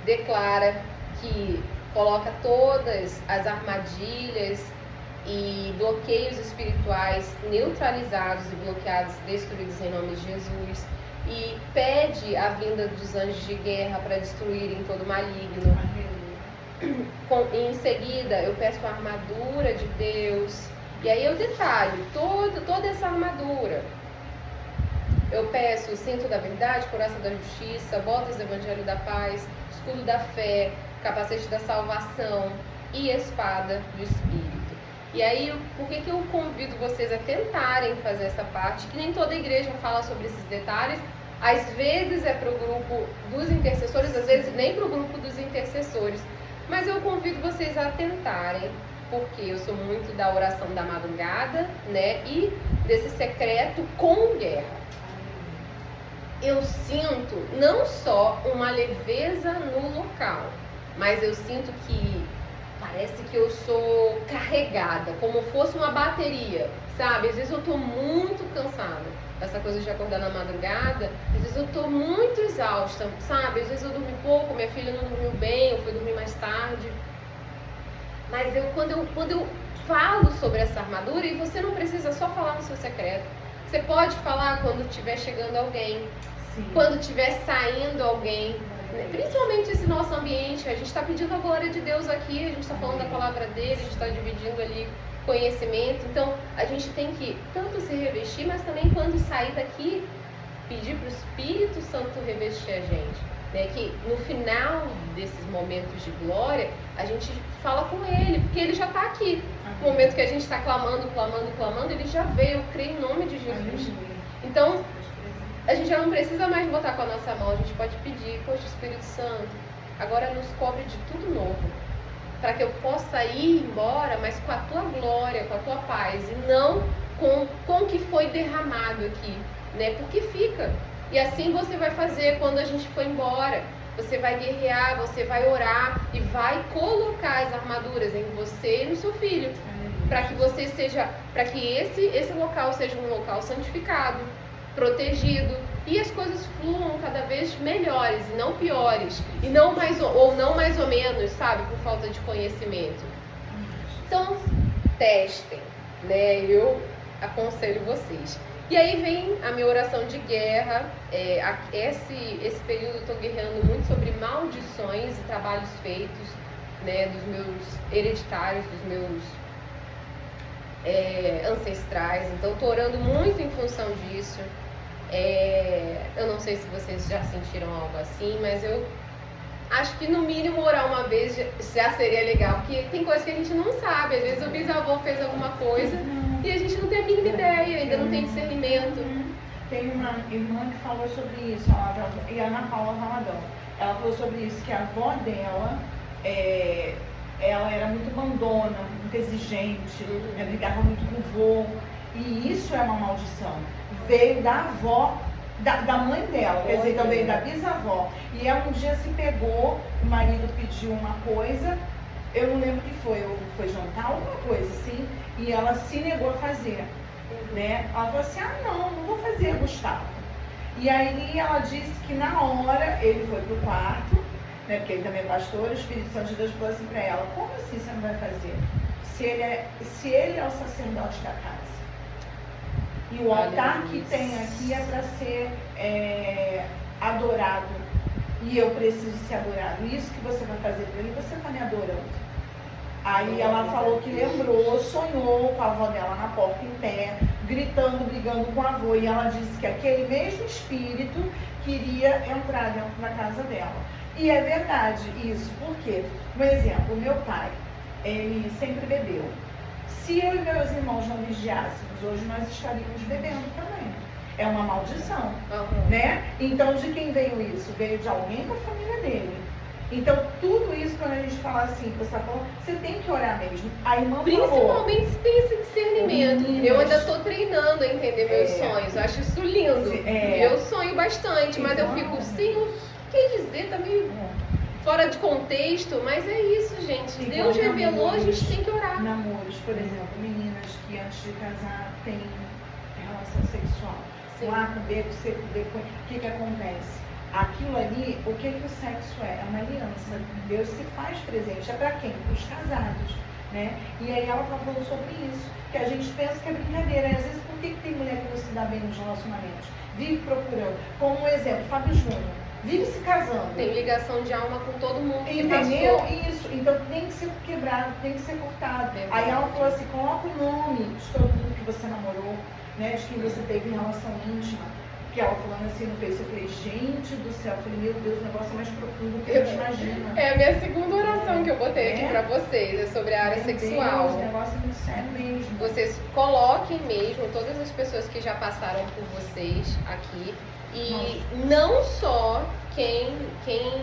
A: declara que coloca todas as armadilhas e bloqueios espirituais neutralizados e bloqueados, destruídos em nome de Jesus, e pede a vinda dos anjos de guerra para destruírem todo maligno. Em seguida eu peço a armadura de Deus, e aí eu detalho toda essa armadura. Eu peço o cinto da verdade, couraça da justiça, botas do evangelho da paz, escudo da fé, capacete da salvação e espada do Espírito. E aí, por que eu convido vocês a tentarem fazer essa parte? Que nem toda igreja fala sobre esses detalhes. Às vezes é para o grupo dos intercessores, às vezes nem para o grupo dos intercessores. Mas eu convido vocês a tentarem, porque eu sou muito da oração da madrugada, né? E desse secreto com guerra. Eu sinto não só uma leveza no local, mas eu sinto que parece que eu sou carregada, como fosse uma bateria, sabe? Às vezes eu tô muito cansada, essa coisa de acordar na madrugada, às vezes eu tô muito exausta, sabe? Às vezes eu dormi pouco, minha filha não dormiu bem, eu fui dormir mais tarde. Mas quando eu falo sobre essa armadura, e você não precisa só falar no seu secreto, você pode falar quando estiver chegando alguém. Sim. Quando estiver saindo alguém, principalmente esse nosso ambiente, a gente está pedindo a glória de Deus aqui, a gente está falando da palavra dele, a gente está dividindo ali conhecimento, então a gente tem que tanto se revestir, mas também quando sair daqui, pedir para o Espírito Santo revestir a gente, né? Que no final desses momentos de glória, a gente fala com ele, porque ele já está aqui. No momento que a gente está clamando, ele já veio, eu creio em nome de Jesus. Então, a gente já não precisa mais botar com a nossa mão, a gente pode pedir, poxa, Espírito Santo, agora nos cobre de tudo novo, para que eu possa ir embora, mas com a tua glória, com a tua paz, e não com o que foi derramado aqui, né? Porque fica. E assim você vai fazer quando a gente for embora. Você vai guerrear, você vai orar e vai colocar as armaduras em você e no seu filho, para que você seja, para que esse local seja um local santificado, protegido, e as coisas fluam cada vez melhores e não piores, e não mais ou menos, sabe, por falta de conhecimento. Então, testem, né? Eu aconselho vocês. E aí vem a minha oração de guerra. Esse período eu estou guerreando muito sobre maldições e trabalhos feitos, né, dos meus hereditários, dos meus ancestrais. Então estou orando muito em função disso. Eu não sei se vocês já sentiram algo assim, mas eu acho que no mínimo orar uma vez já seria legal, porque tem coisas que a gente não sabe. Às vezes o bisavô fez alguma coisa e a gente não tem a mínima ideia, ainda não tem discernimento.
B: Tem uma irmã que falou sobre isso, e a Ana Paula Valadão. Ela falou sobre isso, que a avó dela, ela era muito mandona, muito exigente, brigava muito com o vô, e isso é uma maldição. Veio da avó, da mãe dela, quer dizer, então veio da bisavó. E ela um dia se pegou, o marido pediu uma coisa, eu não lembro o que foi jantar, alguma coisa assim, e ela se negou a fazer, né? Ela falou assim, não vou fazer, Gustavo. E aí ela disse que na hora ele foi pro quarto, né, porque ele também é pastor, o Espírito Santo de Deus falou assim pra ela, como assim você não vai fazer? Se ele é o sacerdote da casa. E o altar que tem aqui é para ser adorado e eu preciso ser adorado. Isso que você vai fazer para mim, você está me adorando. Aí ela falou que lembrou, sonhou com a avó dela na porta em pé, gritando, brigando com o avô. E ela disse que aquele mesmo espírito queria entrar dentro da casa dela. E é verdade isso, porque, por exemplo, meu pai, ele sempre bebeu. Se eu e meus irmãos não vigiássemos, hoje nós estaríamos bebendo também. É uma maldição, né? Então, de quem veio isso? Veio de alguém da família dele. Então, tudo isso, quando a gente fala assim, você falou, você tem que orar mesmo. A irmã
A: principalmente se tem esse discernimento. Eu ainda estou treinando a entender meus sonhos. Eu acho isso lindo. Eu sonho bastante, mas eu fico, sim, o que quer dizer? Tá meio fora de contexto, mas é isso, gente. Deus revelou, a gente tem que orar.
B: Namoros, por exemplo, meninas que antes de casar têm relação sexual.
A: Sim.
B: Lá com beco, seco, depois, o que acontece? Aquilo ali, o que o sexo é? É uma aliança. Deus se faz presente. É para quem? Para os casados, né? E aí ela está falando sobre isso, que a gente pensa que é brincadeira. E às vezes, por que tem mulher que não se dá bem nos relacionamentos? Vive procurando. Como um exemplo, Fábio Júnior. Vive se casando.
A: Tem ligação de alma com todo mundo que
B: entendeu?
A: passou.
B: Isso. Então tem que ser quebrado, tem que ser cortado. Aí ela falou assim, coloca o nome de todo mundo que você namorou, né? De quem você teve relação íntima. Que ela falando assim no Face, eu falei, gente do céu, eu falei, meu Deus, o negócio é mais profundo do que a gente imagina.
A: É a minha segunda oração que eu botei aqui pra vocês, é sobre a área sexual.
B: Deus, o negócio é muito sério mesmo.
A: Vocês coloquem mesmo todas as pessoas que já passaram por vocês aqui. E não só quem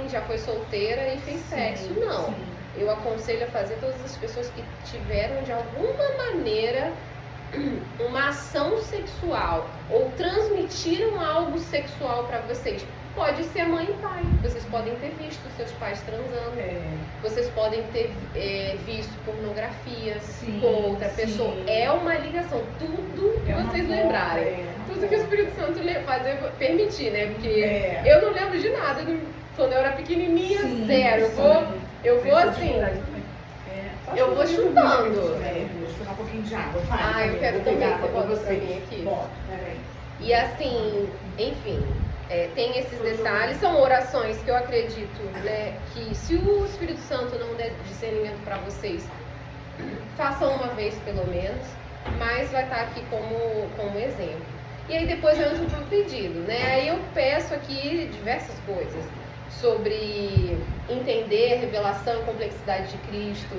A: já foi solteira e fez sexo, não.
B: Sim.
A: Eu aconselho a fazer todas as pessoas que tiveram de alguma maneira uma ação sexual ou transmitiram algo sexual para vocês. Pode ser mãe e pai. Vocês podem ter visto seus pais transando. Vocês podem ter visto pornografia com outra pessoa. É uma ligação. Tudo que vocês lembrarem. Tudo que o Espírito Santo permitir, né? Porque eu não lembro de nada quando eu era pequenininha, zero. Eu vou assim. Eu vou chutando.
B: Deixa eu dar um pouquinho de água.
A: Eu quero pegar. Você pode pra mim aqui? E assim, enfim, tem esses detalhes. São orações que eu acredito, né, que se o Espírito Santo não der discernimento para vocês, façam uma vez pelo menos, mas vai estar aqui como exemplo. E aí depois eu entro pro pedido, né? Aí eu peço aqui diversas coisas sobre entender a revelação e complexidade de Cristo,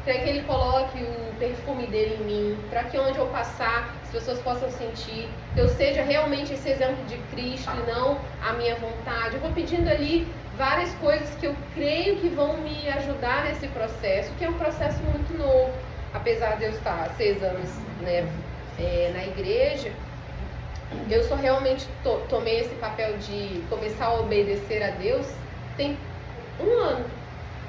A: para que Ele coloque o perfume dele em mim, para que onde eu passar as pessoas possam sentir, que eu seja realmente esse exemplo de Cristo e não a minha vontade. Eu vou pedindo ali várias coisas que eu creio que vão me ajudar nesse processo, que é um processo muito novo, apesar de eu estar 6 anos, né, na igreja. Eu só realmente tomei esse papel de começar a obedecer a Deus tem 1 ano.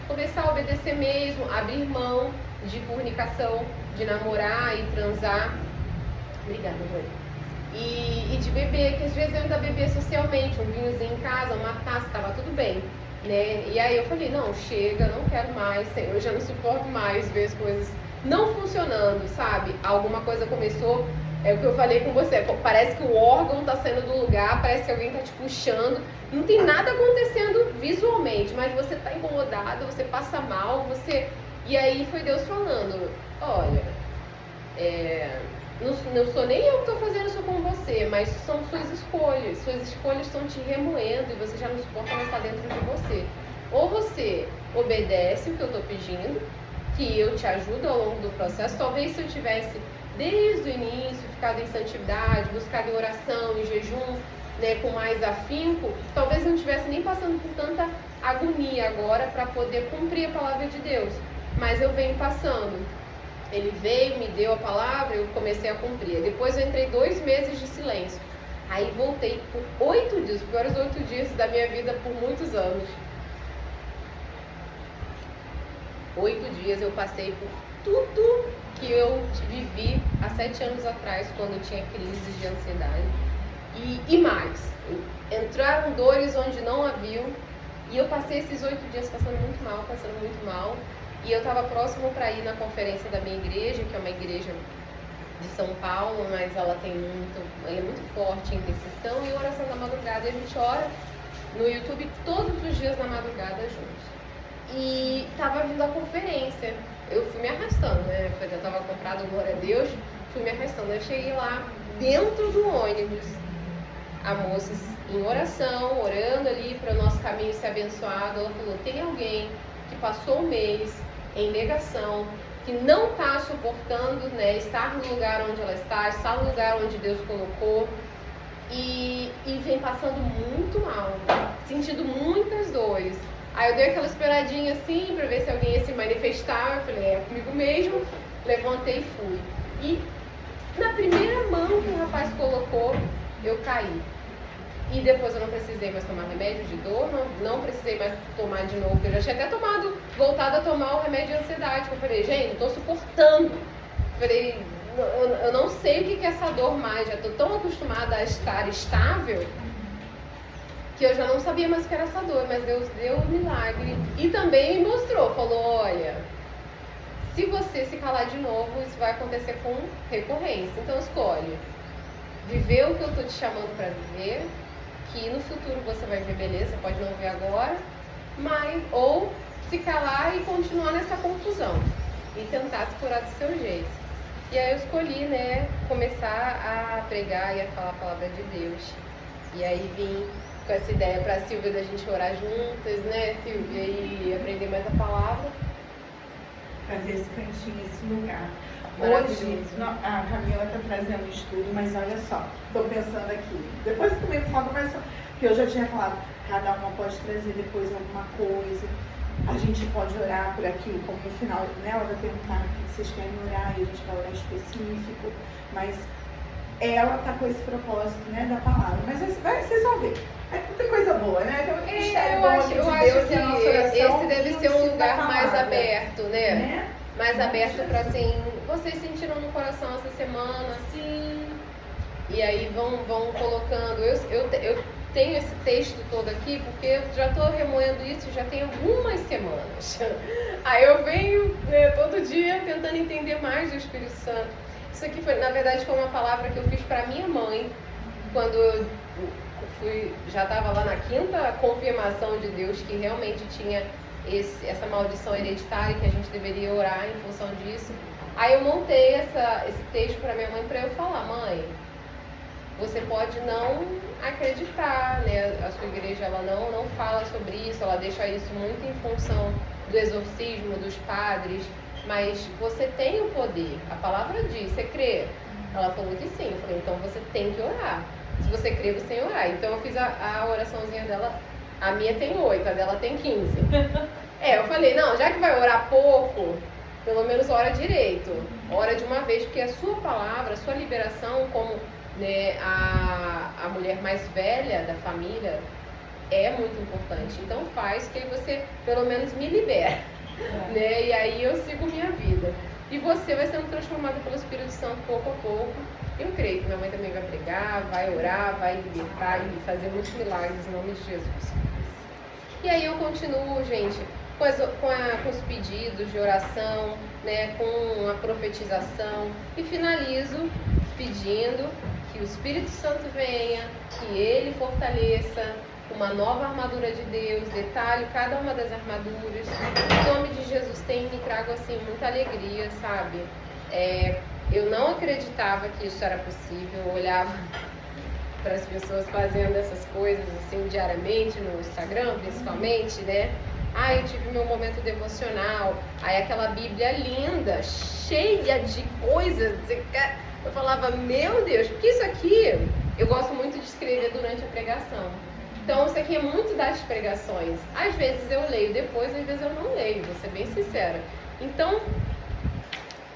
A: Começar a obedecer mesmo, abrir mão de fornicação, de namorar e transar. Obrigada, mãe. E de beber, que às vezes eu ainda bebia socialmente, um vinhozinho em casa, uma taça, tava tudo bem, né? E aí eu falei, não, chega, não quero mais, eu já não suporto mais ver as coisas não funcionando, sabe? Alguma coisa começou, é o que eu falei com você, parece que o órgão tá saindo do lugar, parece que alguém tá te puxando, não tem nada acontecendo visualmente, mas você tá incomodado, você passa mal, E aí foi Deus falando, olha, não sou nem eu que estou fazendo isso com você, mas são suas escolhas estão te remoendo e você já não suporta mais estar dentro de você. Ou você obedece o que eu estou pedindo, que eu te ajudo ao longo do processo. Talvez se eu tivesse desde o início ficado em santidade, buscado em oração, em jejum, né, com mais afinco, talvez não estivesse nem passando por tanta agonia agora para poder cumprir a palavra de Deus. Mas eu venho passando. Ele veio, me deu a palavra, eu comecei a cumprir. Depois eu entrei 2 meses de silêncio. Aí voltei por 8 dias, os piores 8 dias da minha vida por muitos anos. 8 dias eu passei por tudo que eu vivi há 7 anos atrás, quando eu tinha crises de ansiedade. E mais, entraram dores onde não haviam. E eu passei esses 8 dias passando muito mal. E eu estava próximo para ir na conferência da minha igreja, que é uma igreja de São Paulo, mas ela é muito forte em intercessão e oração da madrugada. E a gente ora no YouTube todos os dias na madrugada juntos. E tava vindo a conferência. Eu fui me arrastando, né? Eu já tava comprado, glória a Deus, fui me arrastando. Eu cheguei lá dentro do ônibus, a moça em oração, orando ali para o nosso caminho ser abençoado. Ela falou: tem alguém que passou um mês em negação, que não está suportando, né, estar no lugar onde ela está no lugar onde Deus colocou, e vem passando muito mal, sentindo muitas dores. Aí eu dei aquela esperadinha assim para ver se alguém ia se manifestar. Eu falei: é comigo mesmo. Levantei e fui. E na primeira mão que o rapaz colocou, eu caí. E depois eu não precisei mais tomar remédio de dor, não precisei mais tomar de novo. Eu já tinha até voltado a tomar o remédio de ansiedade. Eu falei: gente, eu tô suportando. Eu falei: eu não sei o que é essa dor mais. Já tô tão acostumada a estar estável que eu já não sabia mais o que era essa dor. Mas Deus deu um milagre. E também me mostrou, falou: olha, se você se calar de novo, isso vai acontecer com recorrência. Então escolhe viver o que eu tô te chamando para viver, que no futuro você vai ver beleza, pode não ver agora, ou se calar e continuar nessa confusão e tentar se curar do seu jeito. E aí eu escolhi, né, começar a pregar e a falar a palavra de Deus. E aí vim com essa ideia para a Silvia da gente orar juntas, né, Silvia, e aprender mais a palavra.
B: Fazer esse cantinho, esse lugar. Hoje, a Camila está trazendo um estudo, mas olha só, estou pensando aqui. Depois que também falo, mas que eu já tinha falado, cada uma pode trazer depois alguma coisa. A gente pode orar por aquilo, como no final, né? Ela vai perguntar o que vocês querem orar e a gente vai orar específico. Mas ela está com esse propósito, né, da palavra. Mas vocês vão ver. Tem coisa boa, né?
A: Eu acho que esse deve ser um lugar mais aberto, né? Mais aberto para assim, vocês sentiram no coração essa semana?
B: Sim.
A: E aí vão colocando. Eu tenho esse texto todo aqui porque eu já estou remoendo isso já tem algumas semanas. Aí eu venho, né, todo dia tentando entender mais do Espírito Santo. Isso aqui na verdade foi uma palavra que eu fiz para minha mãe quando eu já estava lá na 5ª confirmação de Deus que realmente tinha essa maldição hereditária, que a gente deveria orar em função disso. Aí eu montei esse texto para minha mãe, para eu falar: mãe, você pode não acreditar, né? A sua igreja ela não fala sobre isso, ela deixa isso muito em função do exorcismo, dos padres, mas você tem o poder, a palavra diz, você crê? Ela falou que sim. Eu falei: então você tem que orar. Se você crê, você tem que orar. Então eu fiz a oraçãozinha dela. A minha tem 8, a dela tem 15. Eu falei: não, já que vai orar pouco, pelo menos ora direito. Ora de uma vez, porque a sua palavra, a sua liberação como, né, a mulher mais velha da família é muito importante. Então faz que você pelo menos me libera. Né? E aí eu sigo minha vida. E você vai sendo transformada pelo Espírito Santo pouco a pouco. Eu creio que minha mãe também vai pregar, vai orar, vai libertar e fazer muitos milagres em nome de Jesus. E aí eu continuo, gente, com os pedidos de oração, né, com a profetização, e finalizo pedindo que o Espírito Santo venha, que Ele fortaleça uma nova armadura de Deus, detalhe cada uma das armaduras. Em nome de Jesus me trago assim muita alegria, sabe? Eu não acreditava que isso era possível. Eu olhava para as pessoas fazendo essas coisas assim diariamente no Instagram, principalmente, né? Eu tive meu momento devocional, aí aquela Bíblia linda, cheia de coisas. Eu falava: meu Deus, porque isso aqui eu gosto muito de escrever durante a pregação. Então isso aqui é muito das pregações. Às vezes eu leio depois, às vezes eu não leio, vou ser bem sincera. Então,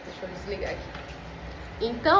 A: deixa eu desligar aqui. Então